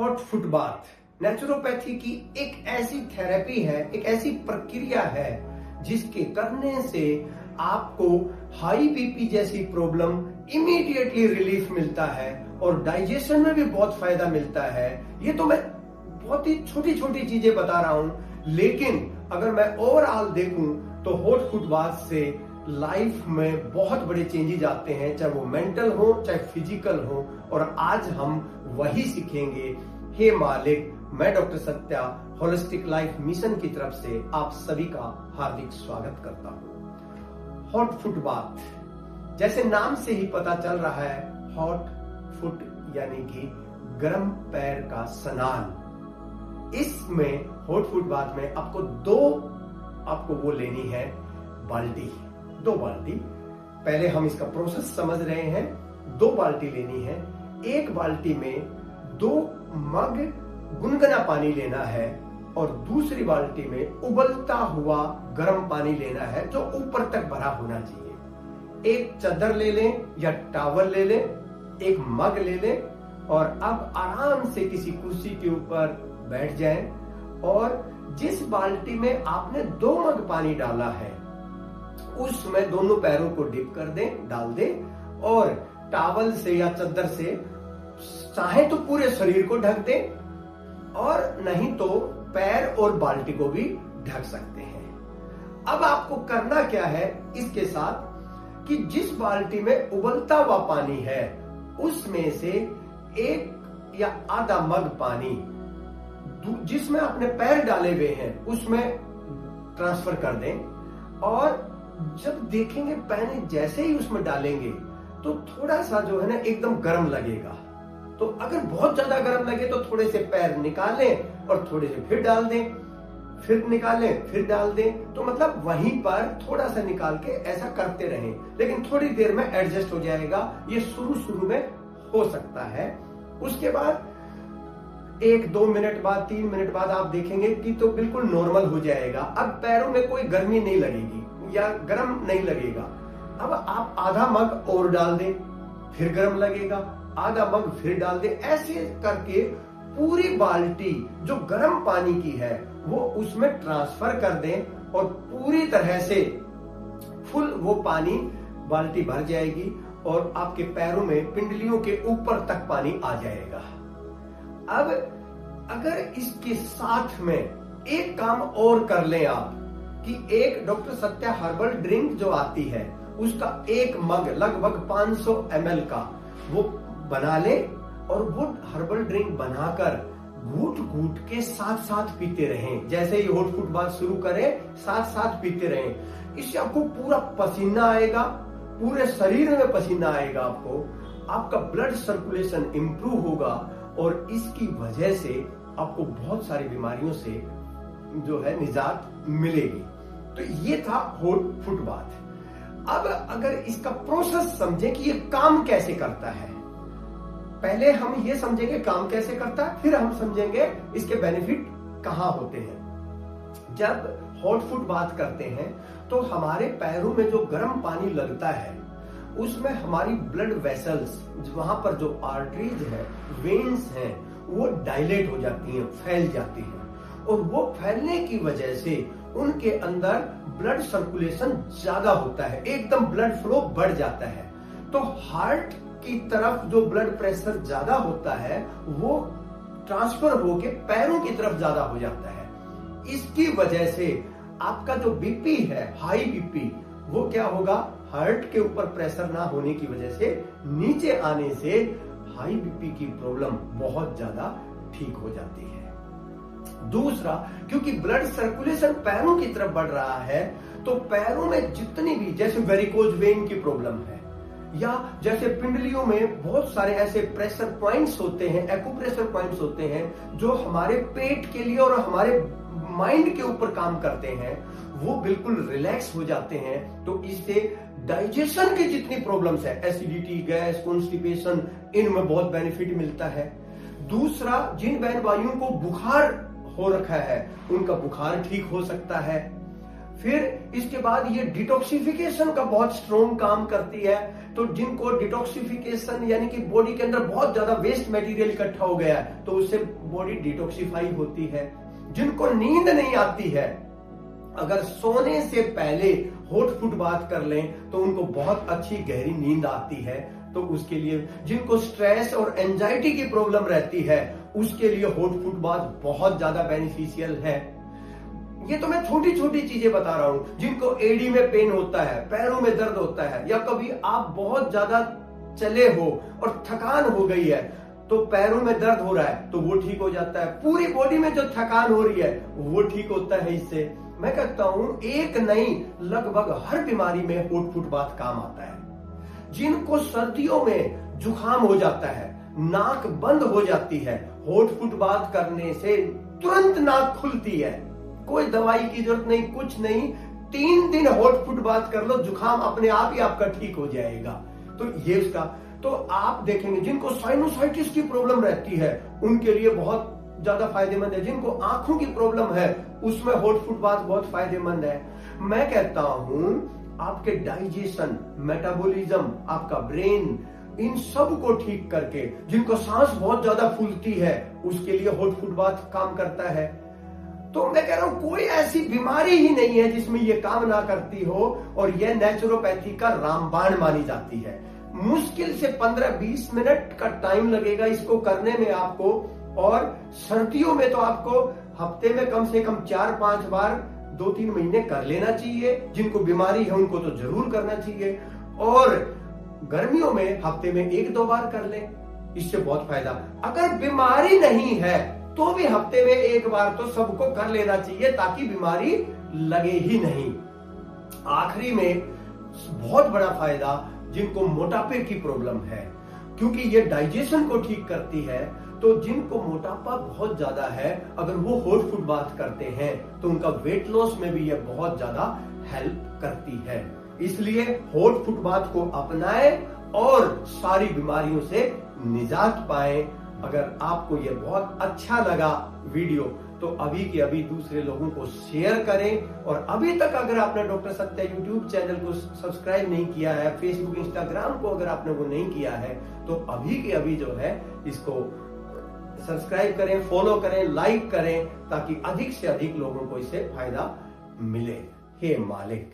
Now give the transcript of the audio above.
Hot foot bath naturopathy की एक ऐसी थेरेपी है, एक ऐसी प्रक्रिया है जिसके करने से आपको हाई बीपी जैसी प्रॉब्लम इमीडिएटली रिलीफ मिलता है और डाइजेशन में भी बहुत फायदा मिलता है। ये तो मैं बहुत ही छोटी छोटी चीजें बता रहा हूं, लेकिन अगर मैं ओवरऑल देखूं तो हॉट फुट बाथ से लाइफ में बहुत बड़े चेंजेस आते हैं, चाहे वो मेंटल हो चाहे फिजिकल हो। और आज हम वही सीखेंगे। हे मालिक, मैं doctor Satya holistic life mission की तरफ से आप सभी का हार्दिक स्वागत करता हूं। हॉट फुट बाथ, जैसे नाम से ही पता चल रहा है, हॉट फुट यानी कि गर्म पैर का स्नान। इसमें हॉट फुट बाथ में आपको वो लेनी है बाल्टी, 2 बाल्टी। पहले हम इसका प्रोसेस समझ रहे हैं। 2 बाल्टी लेनी है। एक बाल्टी में 2 मग गुनगुना पानी लेना है और दूसरी बाल्टी में उबलता हुआ गर्म पानी लेना है जो ऊपर तक भरा होना चाहिए। एक चादर ले लें या टॉवल ले लें, एक मग ले लें और अब आराम से किसी कुर्सी के ऊपर बैठ जाएं और जिस बाल्टी में आपने 2 मग पानी डाला है उसमें दोनों पैरों को डिप कर दें, डाल दें और टॉवल से या चादर से चाहे तो पूरे शरीर को ढक दें और नहीं तो पैर और बाल्टी को भी ढक सकते हैं। अब आपको करना क्या है इसके साथ कि जिस बाल्टी में उबलता हुआ पानी है उसमें से 1 या आधा मग पानी जिसमें आपने पैर डाले हुए हैं उसमें ट्रांसफर कर दें और जब देखेंगे पानी जैसे ही उसमें डालेंगे तो थोड़ा सा जो है ना एकदम गर्म लगेगा। तो अगर बहुत ज्यादा गर्म लगे तो थोड़े से पैर निकालें और थोड़े से फिर डाल दें, फिर निकालें फिर डाल दें। तो मतलब वहीं पर थोड़ा सा निकाल के ऐसा करते रहें, लेकिन थोड़ी देर में एडजस्ट हो जाएगा। ये शुरू में हो सकता है। उसके बाद 1-2 मिनट बाद 3 मिनट बाद आप देखेंगे कि तो बिल्कुल नॉर्मल हो जाएगा। अब पैरों में कोई गर्मी नहीं लगेगी या गर्म नहीं लगेगा। अब आप आधा मग और डाल दें, फिर गर्म लगेगा, आधा मग फिर डाल दें। ऐसे करके पूरी बाल्टी जो गर्म पानी की है वो उसमें ट्रांसफर कर दें और पूरी तरह से फुल वो पानी बाल्टी भर जाएगी और आपके पैरों में पिंडलियों के ऊपर तक पानी आ जाएगा। अब अगर इसके साथ में एक काम और कर लें आप कि एक डॉक्टर सत्या हर्बल ड्रिंक जो आती है उसका 1 मग लगभग 500 ml का वो बना ले और वो हर्बल ड्रिंक बनाकर घूट घूट के साथ साथ पीते रहें। जैसे ही हॉट फुट बाथ शुरू करें साथ साथ पीते रहें। इससे आपको पूरा पसीना आएगा, पूरे शरीर में पसीना आएगा, आपका ब्लड सर्कुलेशन इंप्रूव होगा और इसकी वजह से आपको बहुत सारी बीमारियों से जो है निजात मिलेगी। तो ये था हॉट फुट बाथ। अब अगर इसका प्रोसेस समझें कि ये काम कैसे करता है, पहले हम ये समझेंगे काम कैसे करता है, फिर हम समझेंगे इसके बेनिफिट कहां होते हैं। जब हॉट फुट बाथ करते हैं तो हमारे पैरों में जो गर्म पानी लगता है उसमें हमारी ब्लड वेसल्स, वहां पर जो आर्टरीज है, वेन्स हैं, वो डायलेट हो जाती हैं, फैल जाती हैं और वो फैलने की वजह से उनके अंदर ब्लड सर्कुलेशन ज्यादा होता है, एकदम ब्लड फ्लो बढ़ जाता है। तो हार्ट की तरफ जो ब्लड प्रेशर ज्यादा होता है वो ट्रांसफर होके पैरों की तरफ ज्यादा हो जाता है। इसकी वजह से आपका जो बीपी है, हाई बीपी, वो क्या होगा, हार्ट के ऊपर प्रेशर ना होने की वजह से नीचे आने से हाई बीपी की प्रॉब्लम बहुत ज्यादा ठीक हो जाती है। दूसरा, क्योंकि ब्लड सर्कुलेशन पैरों की तरफ बढ़ रहा है तो पैरों में जितनी भी, जैसे वेरिकोज वेन की प्रॉब्लम है या जैसे पिंडलियों में बहुत सारे ऐसे प्रेशर पॉइंट्स होते हैं, एक्यूप्रेशर पॉइंट्स होते हैं जो हमारे पेट के लिए और हमारे माइंड के ऊपर काम करते हैं, वो बिल्कुल रिलैक्स हो जाते हैं। तो इससे डाइजेशन की जितनी प्रॉब्लम्स है, एसिडिटी, गैस, कॉन्स्टिपेशन, इनमें बहुत बेनिफिट मिलता है। दूसरा, जिन बहन भाइयों को बुखार हो रखा है उनका बुखार ठीक हो सकता है। फिर इसके बाद ये डिटॉक्सिफिकेशन का बहुत स्ट्रॉन्ग काम करती है। तो जिनको डिटॉक्सिफिकेशन यानी कि बॉडी के अंदर बहुत ज्यादा वेस्ट मटेरियल इकट्ठा हो गया है तो उससे बॉडी डिटॉक्सिफाई होती है। जिनको नींद नहीं आती है, अगर सोने से पहले हॉट फुट बाथ कर लें तो उनको बहुत अच्छी गहरी नींद आती है। तो उसके लिए जिनको स्ट्रेस और एंजाइटी की प्रॉब्लम रहती है उसके लिए हॉट फुट बाथ बहुत ज्यादा बेनिफिशियल है। ये तो मैं छोटी छोटी चीजें बता रहा हूं। जिनको एडी में पेन होता है, पैरों में दर्द होता है, या कभी आप बहुत ज्यादा चले हो और थकान हो गई है तो पैरों में दर्द हो रहा है तो वो ठीक हो जाता है। पूरी बॉडी में जो थकान हो रही है वो ठीक होता है इससे। मैं कहता हूं एक नहीं लगभग हर बीमारी में हॉट फुट बाथ काम आता है। जिनको सर्दियों में जुकाम हो जाता है, नाक बंद हो जाती है, हॉट फुट बाथ करने से तुरंत नाक खुलती है। कोई दवाई की जरूरत नहीं, कुछ नहीं, 3 दिन हॉट फुट बाथ कर लो, जुकाम अपने आप ही आपका ठीक हो जाएगा। तो ये उसका तो आप देखेंगे जिनको साइनोसाइटिस की प्रॉब्लम रहती है उनके लिए बहुत ज्यादा फायदेमंद है। जिनको आंखों की प्रॉब्लम है उसमें हॉट फुट बाथ बहुत फायदेमंद है। मैं कहता हूं आपके डाइजेशन, मेटाबॉलिज्म, आपका ब्रेन, इन सब को ठीक करके, जिनको सांस बहुत ज्यादा फूलती है उसके लिए हॉट फुट बाथ काम करता है। तो मैं कह रहा हूं कोई ऐसी बीमारी ही नहीं है जिसमें ये काम ना करती हो, और यह नेचुरोपैथी का रामबाण मानी जाती है। मुश्किल से 15-20 मिनट का टाइम लगेगा इसको करने में आपको, और सर्दियों में तो आपको हफ्ते में कम से कम 4-5 बार 2-3 महीने कर लेना चाहिए। जिनको बीमारी है उनको तो जरूर करना चाहिए, और गर्मियों में हफ्ते में 1-2 बार कर लें, इससे बहुत फायदा। अगर बीमारी नहीं है तो भी हफ्ते में 1 बार तो सबको कर लेना चाहिए ताकि बीमारी लगे ही नहीं। आखिरी में बहुत बड़ा फायदा जिनको मोटापे की प्रॉब्लम है, क्योंकि ये डाइजेशन को ठीक करती है। तो जिनको मोटापा बहुत ज्यादा है अगर वो हॉट फुट बाथ करते हैं तो उनका वेट लॉस में भी ये बहुत ज्यादा हेल्प करती है। इसलिए हॉट फुट बाथ को अपनाएं और सारी बीमारियों से निजात पाएं। अगर आपको ये बहुत अच्छा लगा वीडियो तो अभी के अभी दूसरे लोगों को शेयर करें, और अभी तक अगर आपने डॉक्टर सत्या यूट्यूब चैनल को सब्सक्राइब नहीं किया है, फेसबुक, इंस्टाग्राम को अगर आपने वो नहीं किया है तो अभी के अभी जो है इसको सब्सक्राइब करें, फॉलो करें, लाइक करें, ताकि अधिक से अधिक लोगों को इससे फायदा मिले। हे मालिक।